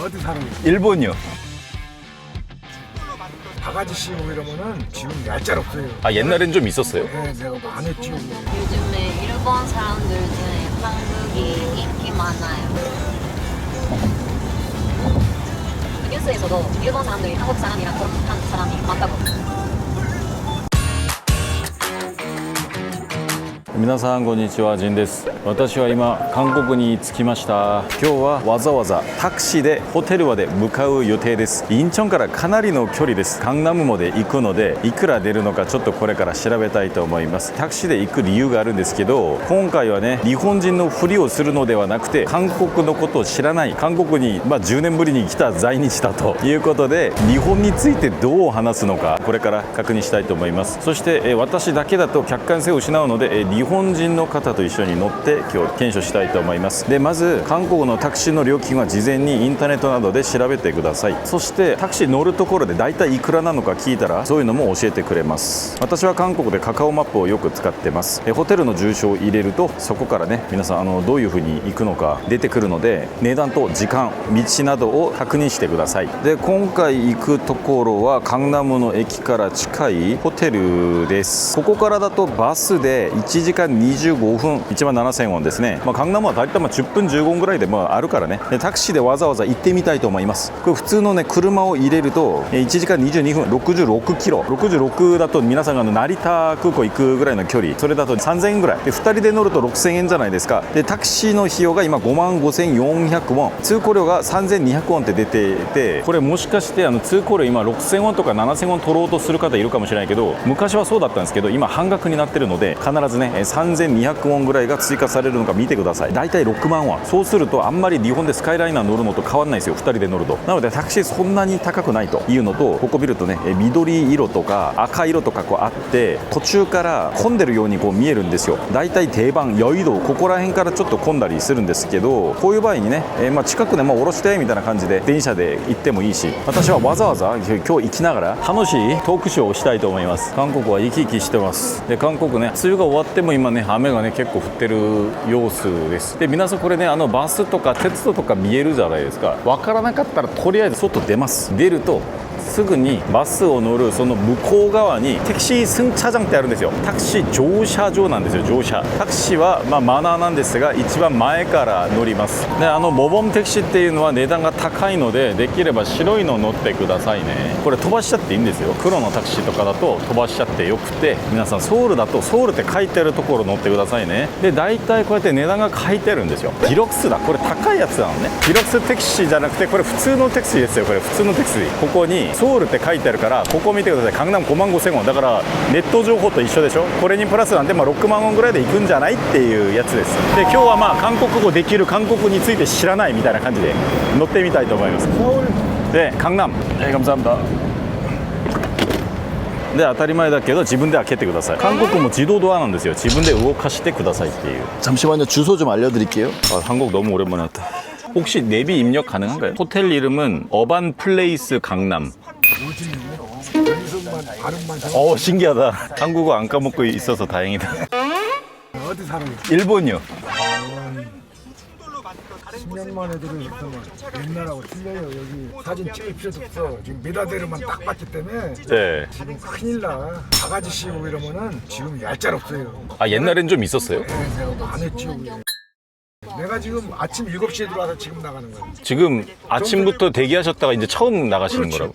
어디 사는 거예요? 일본이요. 바가지 씌우고 이러면은 지금 얄짤없어요. 아, 옛날엔 좀 있었어요? 네, 내가 많이 씌우고. 요즘에 일본 사람들 중에 한국이 인기 많아요. 뉴스에서도 일본 사람들이 한국 사람이랑 결혼한 사람이 많다고. 皆さんこんにちは、ジンです。私は今韓国に着きました。今日はわざわざタクシーでホテルまで向かう予定です。インチョンからかなりの距離です。カンナムまで行くのでいくら出るのかちょっとこれから調べたいと思います。タクシーで行く理由があるんですけど、今回はね日本人のふりをするのではなくて韓国のことを知らない、韓国に10年ぶりに来た在日だということで、日本についてどう話すのかこれから確認したいと思います。そして、私だけだと客観性を失うので、日本人の方と一緒に乗って今日検証したいと思います。でまず韓国のタクシーの料金は事前にインターネットなどで調べてください。そしてタクシー乗るところで大体いくらなのか聞いたらそういうのも教えてくれます。私は韓国でカカオマップをよく使ってます。ホテルの住所を入れるとそこからね皆さんどういう風に行くのか出てくるので、値段と時間、道などを確認してください。で今回行くところはカンナムの駅から近いホテルです。ここからだとバスで1時間25分、17,000ウォンですね。カンナムは大体10分15分ぐらいであるからね。でタクシーでわざわざ行ってみたいと思います。これ普通のね車を入れると1時間22分、66キロ、66だと皆さんが成田空港行くぐらいの距離、それだと3000円ぐらいで、2人で乗ると6000円じゃないですか。でタクシーの費用が今55,400ウォン、通行料が3200ウォンって出ていて、これもしかして通行料今6000ウォンとか7000ウォン取ろうとする方いるかもしれないけど、昔はそうだったんですけど今半額になってるので、必ずね3200ウォンぐらいが追加されるのか見てください。だいたい6万ウォン。そうするとあんまり日本でスカイライナー乗るのと変わらないですよ、2人で乗ると。なのでタクシーそんなに高くないというのと、ここ見るとね緑色とか赤色とかあって途中から混んでるように見えるんですよ。だいたい定番ヨイドここら辺からちょっと混んだりするんですけど、こういう場合にね、近くで降ろしてみたいな感じで電車で行ってもいいし、私はわざわざ今日行きながら楽しいトークショーをしたいと思います。韓国は生き生きしてます。で韓国ね梅雨が終わっても今ね雨がね結構降ってる様子です。で皆さんこれねバスとか鉄道とか見えるじゃないですか。わからなかったらとりあえず外出ます。出るとすぐにバスを乗るその向こう側にタクシー승차장ってあるんですよ。タクシー乗車場なんですよ。乗車タクシーはマナーなんですが一番前から乗ります。でモボムタクシーっていうのは値段が高いので、できれば白いの乗ってくださいね。これ飛ばしちゃっていいんですよ。黒のタクシーとかだと飛ばしちゃってよくて、皆さんソウルだとソウルって書いてあるところ乗ってくださいね。で大体こうやって値段が書いてあるんですよ。ディロクスだ、これ高いやつなのね。ディロクスタクシーじゃなくてこれ普通のタクシーですよ。これ普通のタクシー、ここにソウルって書いてあるから、ここ見てください。カンナム55,000ウォンだからネット情報と一緒でしょ。これにプラスなんで6万ウォンぐらいで行くんじゃないっていうやつです。で今日は韓国語できる、韓国について知らないみたいな感じで乗ってみたいと思います。でカンナム감사합니다。で当たり前だけど自分で開けてください。韓国も自動ドアなんですよ。自分で動かしてくださいっていう。 잠시만요. 주소 좀 알려드릴게요. 한국 너무 오랜만에 왔다. 혹시 내비 입력 가능한가요? 호텔 이름은 어반 플레이스 강남. 연습만 발음만 신기하다. 한국어 안 까먹고 있어서 다행이다. 어디 사는 거예요? 일본이요. 10년 만에 들은 옛날하고 틀려요. 여기 사진 찍을 필요도 없어. 지금 메다데르만 딱 봤기 때문에 네. 지금 큰일 나. 바가지 씌우고 이러면은 지금 얄짤없어요. 아 옛날엔 좀 있었어요? 네, 내가 많이 씌우고. 내가 지금 아침 7시에 들어와서 지금 나가는 거야. 지금 아침부터 대기하셨다가 이제 처음 나가시는 그렇지. 거라고?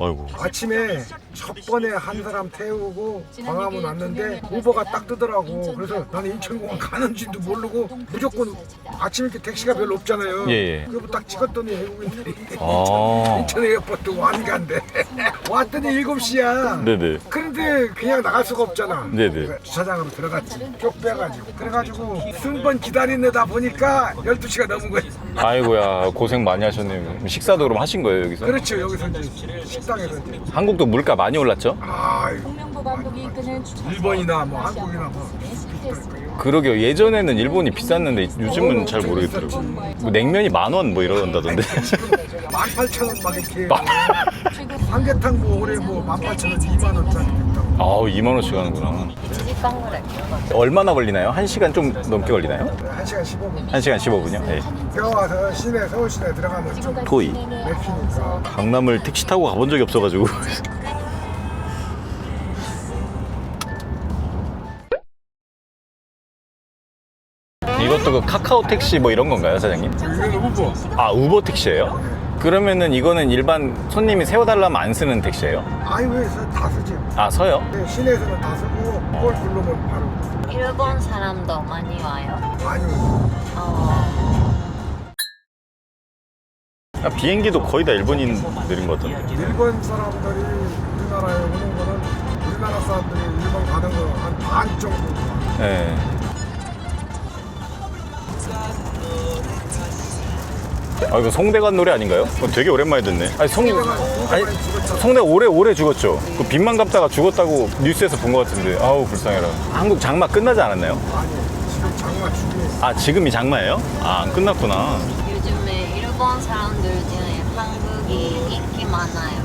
아이고. 아침에 첫 번에 한 사람 태우고 광화문 왔는데 우버가 딱 뜨더라고. 그래서 나는 인천공항 가는지도 모르고 무조건 아침 이렇게 택시가 별로 없잖아요. 예. 그거 딱 찍었더니 외국인들이 아. 인천 에어포트 완간대. 왔더니 7시야. 네네. 그런데 그냥 나갈 수가 없잖아. 네네. 주차장으로 들어갔지. 쪽 빼가지고. 그래가지고 순번 기다리다 보니까 12시가 넘은 거야. 아이고야 고생 많이 하셨네요. 식사도 그럼 하신 거예요 여기서? 그렇죠. 여기서 이제 식당에서 이제. 한국도 물가 많이 올랐죠? 아이고. 일본이나 뭐 한국이나 뭐 비슷할 그러게요. 예전에는 일본이 비쌌는데 요즘은 잘 모르겠더라고요. 뭐 냉면이 10,000원 뭐 이런다던데. 18,000원 막 이렇게 삼계탕 뭐 올해 뭐 18,000원 2만원짜리 됐다고. 아우 20,000원씩 하는구나. 1시간ぐらい 얼마나 걸리나요? 1시간 좀 넘게 걸리나요? 1시간 15분. 1시간 15분이요? 네. 와서 시내 서울 시내 들어가면 좀 토이. 맥히니까. 강남을 택시 타고 가본 적이 없어가지고. 이것도 그 카카오 택시 뭐 이런 건가요, 사장님? 이건 우버. 아, 우버 택시예요? 그러면은 이거는 일반 손님이 세워달라면 안 쓰는 택시예요? 아이웨이에서 다 쓰지. 아, 서요? 네, 시내에서는 다 쓰고 그걸 부르면 바로 일본 사람도 많이 와요. 많이 오지. 아, 비행기도 거의 다 일본인들인 것 같던데. 일본 사람들이 우리나라에 오는 거는 우리나라 사람들이 일본 가는 거 한 반 정도. 네. 아, 이거 송대관 노래 아닌가요? 되게 오랜만에 듣네. 아니, 송대가 오래 죽었죠. 그 빚만 갚다가 죽었다고 뉴스에서 본 것 같은데. 아우, 불쌍해라. 한국 장마 끝나지 않았나요? 아니, 지금 장마 중에 아, 지금이 장마예요? 아, 안 끝났구나. 요즘에 일본 사람들 중에 한국이 인기 많아요.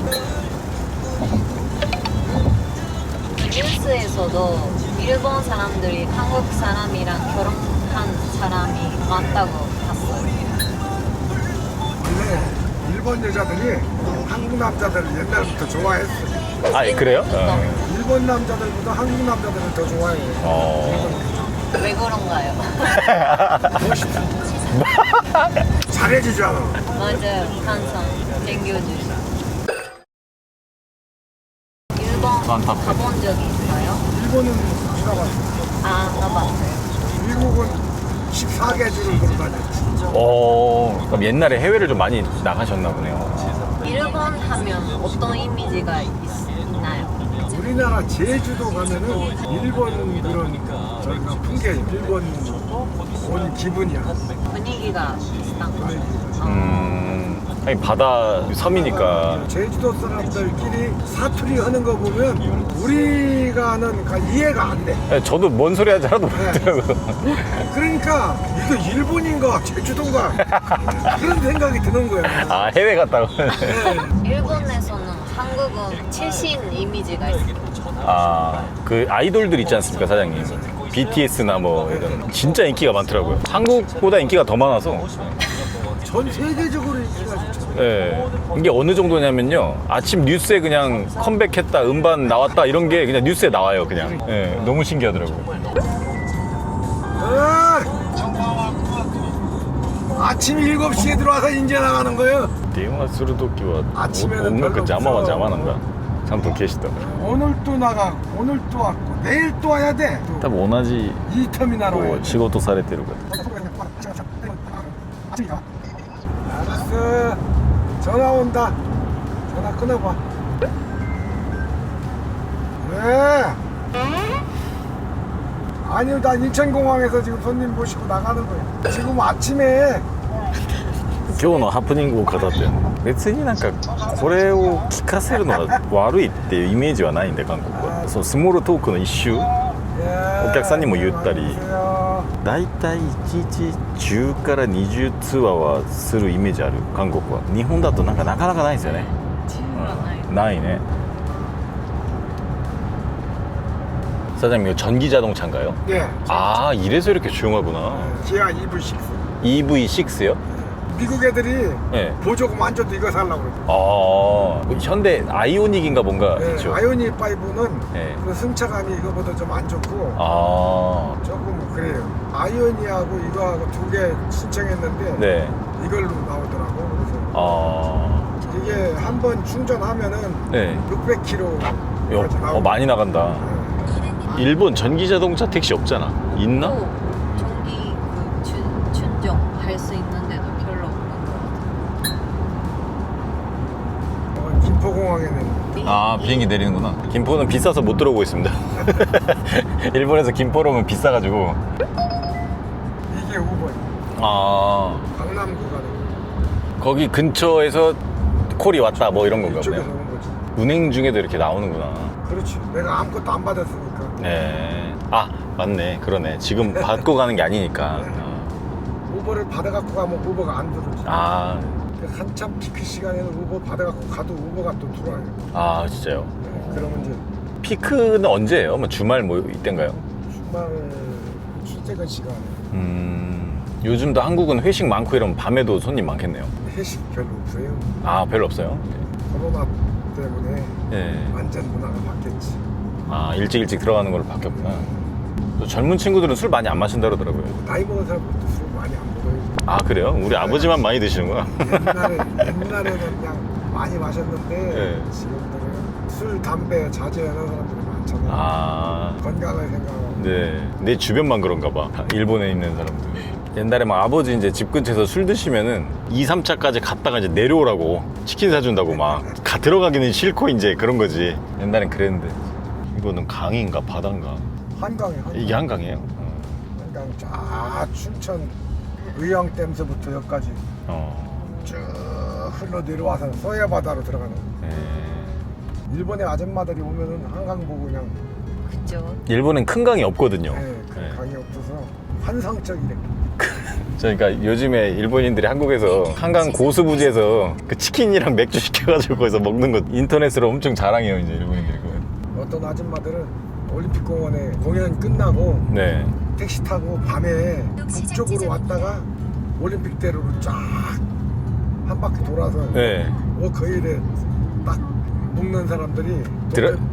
뉴스에서도 일본 사람들이 한국 사람이랑 결혼한 사람이 많다고 봤어요. 원래 일본 여자들이 한국 남자들을 옛날부터 좋아했어. 아, 그래요? 일본 남자들보다 한국 남자들을 더 좋아해. 왜 그런가요? 멋있다. 잘해주잖아. 맞아요. 항상 챙겨주시고. 일본 가본 적 있어요? 일본은 지나갔어. 아, 가봤어요. 미국은 14개주를 돌아다녔지. 그럼 옛날에 해외를 좀 많이 나가셨나 보네요. 일본 하면 어떤 이미지가 있나요? 우리나라 제주도 가면은 일본 그런 저희가 풍계, 일본 온 기분이야. 분위기가 비슷한 거. 하긴 바다 섬이니까. 제주도 사람들끼리 사투리 하는 거 보면 우리가 하는 이해가 안 돼. 네, 저도 뭔 소리 하지 하나도 모르더라고요. 그러니까 이거 일본인가 제주도인가 그런 생각이 드는 거야. 아, 해외 갔다고? 일본에서는 한국은 최신 이미지가 있어요. 아, 그 아이돌들 있지 않습니까, 사장님? BTS나 뭐 이런 진짜 인기가 많더라고요. 한국보다 인기가 더 많아서. 전 세계적으로 인기가 좋잖아요. 예. 이게 어느 정도냐면요. 아침 뉴스에 그냥 컴백했다, 음반 나왔다 이런 게 그냥 뉴스에 나와요, 그냥. 예. 너무 신기하더라고요. 아침 7시에 들어와서 인제 나가는 거예요. 電話するときは 아침에는音楽 별로 邪魔は 없어. 邪魔なんだ。ちゃんと消した。 오늘 또 나가고 오늘 또 왔고 내일 또 와야 돼. 多分同じ 이 터미널 こ 와야 う 돼. 仕事されてるから。 알았어. 전화 온다. 전화 끊어봐. 왜? 아니요, 나 인천공항에서 지금 손님 모시고 나가는 거야. 지금 아침에 今日のハプニングを語ってんの。別になんかこれを聞かせるのが悪いっていうイメージはないんで、韓国は。そのスモールトークの一周。 お客さんにも言ったり。だいたい1日10から20通話はするイメージある、韓国は。日本だとなんかなかなかないですよね。ないね。 사장님 이거 전기 자동차인가요? 네. 아, 이래서 이렇게 조용하구나. 기아 EV6. EV6요? 미국 애들이 네. 보조금 안 줘도 이거 살라고 그래. 아, 현대 아이오닉인가 뭔가 네, 있죠. 아이오닉 5는 네. 그 승차감이 이거보다 좀 안 좋고 아, 조금 그래요. 아이오닉하고 이거하고 두 개 신청했는데 네. 이걸로 나오더라고. 그래서 아, 이게 한 번 충전하면은 네. 600km 많이 나간다. 일본 전기 자동차 택시 없잖아. 있나? 또 전기 그 충전할 수 있는데도 별로 없는 것 같아요. 김포공항에는 아, 비행기 내리는구나. 김포는 비싸서 못 들어오고 있습니다. 일본에서 김포로 오면 비싸가지고. 이게 우버야. 아, 강남구 가는 거기 근처에서 콜이 왔다 뭐 이런 건가 이쪽에서 보네요. 온 거지. 운행 중에도 이렇게 나오는구나. 그렇지. 내가 아무것도 안 받았으니까. 네. 아, 맞네. 그러네. 지금 받고 가는 게 아니니까. 우버를 받아갖고 가면 우버가 안 들어오지. 아, 그 한참 피크 시간에는 우버 받아갖고 가도 우버가 또 들어와요. 아, 진짜요? 네, 그러면 이제 피크는 언제예요? 뭐 주말 뭐 이때인가요? 주말 출퇴근 시간에 요즘도 한국은 회식 많고 이러면 밤에도 손님 많겠네요. 회식 별로 없어요. 아, 별로 없어요? 코로나 때문에 예. 완전 문화가 바뀌었지. 아, 일찍 들어가는 걸로 바뀌었구나. 또 젊은 친구들은 술 많이 안 마신다 그러더라고요. 나이 먹은 사람들도 술 많이 안 먹어요. 아, 그래요? 우리 아버지만 많이 드시는구나. 옛날에는 그냥 많이 마셨는데 네. 지금들은 술, 담배 자제하는 사람들이 많잖아요. 아, 건강을 생각하고. 네. 내 주변만 그런가 봐. 일본에 있는 사람들. 옛날에 막 아버지 이제 집 근처에서 술 드시면은 2, 3차까지 갔다가 이제 내려오라고 치킨 사준다고 막 들어가기는 싫고 이제 그런 거지. 옛날엔 그랬는데. 이거는 강인가 바다인가? 한강에 이게 한강이에요? 한강 쫙 춘천 의왕댐서부터 여기까지 쭉 흘러 내려와서 서해바다로 들어가는. 네. 일본의 아줌마들이 오면은 한강 보고 그냥 그죠. 일본엔 큰 강이 없거든요. 그 네. 강이 없어서 환상적이래. 그러니까 요즘에 일본인들이 한국에서 한강 고수부지에서 그 치킨이랑 맥주 시켜가지고 거기서 먹는 거 인터넷으로 엄청 자랑해요 이제 일본인들이. 어떤 아줌마들은 올림픽공원에 공연 끝나고 네. 택시 타고 밤에 북쪽으로 왔다가 올림픽대로를 쫙 한 바퀴 돌아서 네. 워커힐에 딱 먹는 사람들이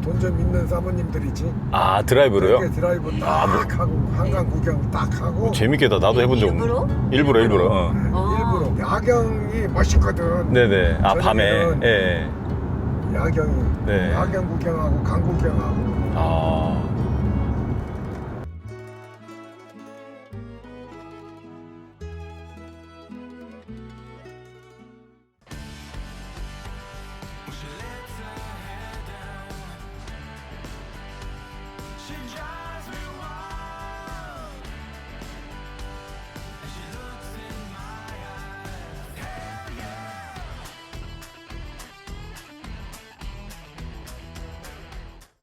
돈 좀 있는 사모님들이지. 아, 드라이브로요? 그렇게 드라이브 딱 하고 한강 구경 딱 하고 재밌겠다. 나도 해본 적 없는데. 일부러. 일부러 야경이 멋있거든. 네네. 아, 밤에. 저녁에는 예. 야경이 네. 야경 구경하고 강 구경하고 아.